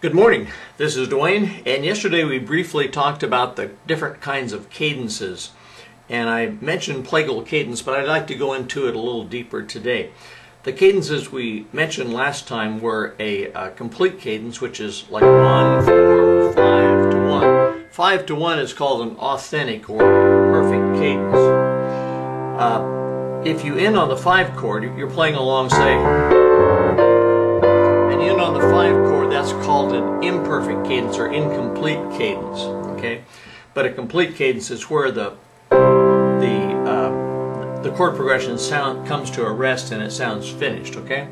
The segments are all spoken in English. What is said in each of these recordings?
Good morning, this is Dwayne, and yesterday we briefly talked about the different kinds of cadences, and I mentioned Plagal Cadence, but I'd like to go into it a little deeper today. The cadences we mentioned last time were a complete cadence, which is like 1, 4, 5 to 1. 5 to 1 is called an authentic or perfect cadence. If you end on the 5 chord, you're playing along, say, and you end on the 5 chord, that's called an imperfect cadence or incomplete cadence. Okay, but a complete cadence is where the chord progression comes to a rest and it sounds finished. Okay,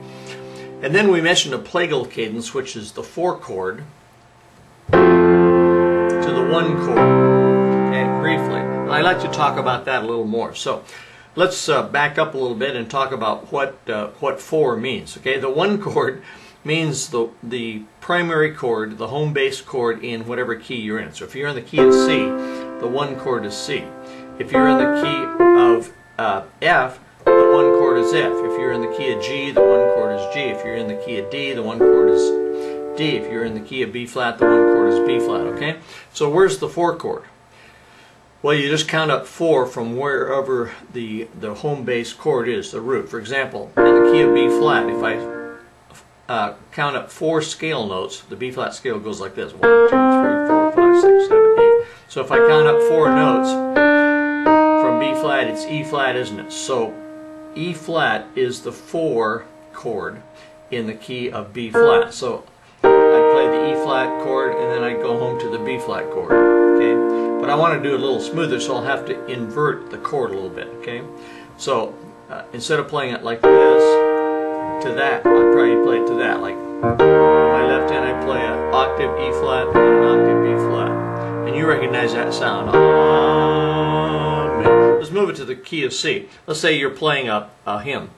and then we mentioned a plagal cadence, which is the 4 chord to the 1 chord. Okay, briefly, and I'd like to talk about that a little more. So let's back up a little bit and talk about what 4 means. Okay, the 1 chord means the primary chord, the home bass chord in whatever key you're in. So if you're in the key of C, the 1 chord is C. If you're in the key of F, the 1 chord is F. If you're in the key of G, the 1 chord is G. If you're in the key of D, the 1 chord is D. If you're in the key of B flat, the 1 chord is B flat. Okay? So where's the 4 chord? Well, you just count up 4 from wherever the home bass chord is, the root. For example, in the key of B flat, if I count up 4 scale notes, the B flat scale goes like this: 1, 2, 3, 4, 5, 6, 7, 8. So if I count up 4 notes from B flat, it's E flat, isn't it? So E flat is the 4 chord in the key of B flat. So I play the E flat chord and then I go home to the B flat chord. Okay, but I want to do it a little smoother, so I'll have to invert the chord a little bit. Okay, so instead of playing it like this to that, I'd probably play it to that. Like my left hand, I play an octave E flat and an octave B flat, and you recognize that sound. Amen. Let's move it to the key of C. Let's say you're playing a hymn.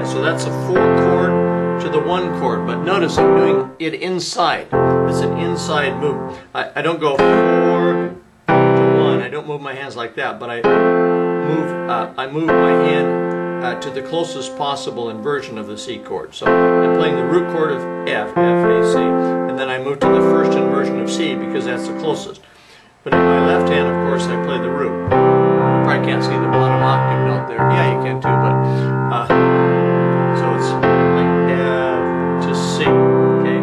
So that's a 4 chord to the 1 chord, but notice I'm doing it inside. It's an inside move. I don't go 4 to 1. I don't move my hands like that, but I move my hand to the closest possible inversion of the C chord. So I'm playing the root chord of F, A, C, and then I move to the first inversion of C because that's the closest. But in my left hand, of course, I play the root. You probably can't see the bottom octave note there. Yeah, you can too, but so it's like F to C, okay?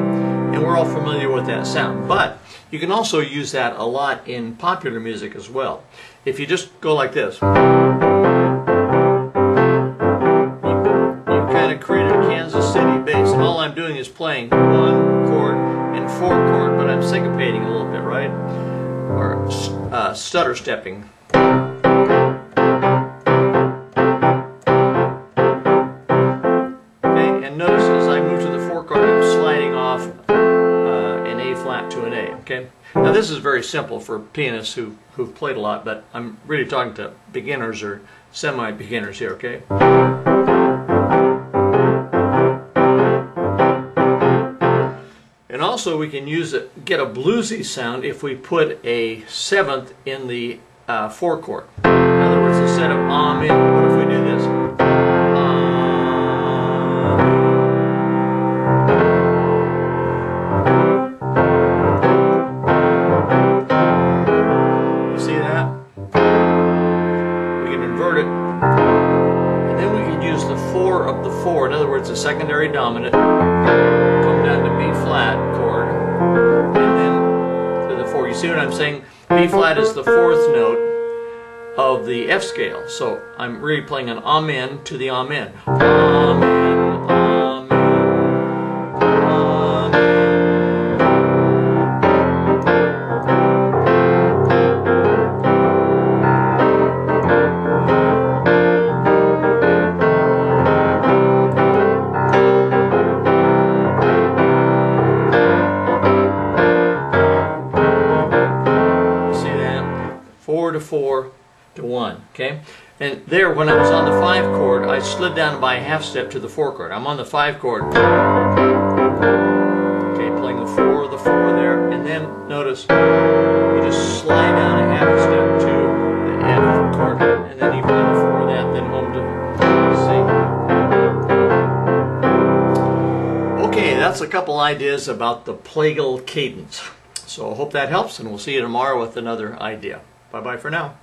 And we're all familiar with that sound. But you can also use that a lot in popular music as well. If you just go like this, you kind of create a Kansas City bass. And all I'm doing is playing 1 chord and 4 chord, but I'm syncopating a little bit, right? Or stutter stepping. To an A. Okay. Now this is very simple for pianists who've played a lot, but I'm really talking to beginners or semi-beginners here. Okay. And also we can get a bluesy sound if we put a 7th in the 4 chord. In other words, instead of Amen, what if we do this? In other words, a secondary dominant, come down to B flat chord, and then to the 4. You see what I'm saying? B flat is the 4th note of the F scale, so I'm really playing an Amen to the Amen. Amen, Amen, Amen. 4 to 4 to 1, okay? And there, when I was on the 5 chord, I slid down by a half step to the 4 chord. I'm on the 5 chord. Okay, playing the 4 there, and then notice you just slide down a half step to the F chord, and then you play the 4 that, then home to C. Okay, that's a couple ideas about the Plagal Cadence. So I hope that helps, and we'll see you tomorrow with another idea. Bye-bye for now.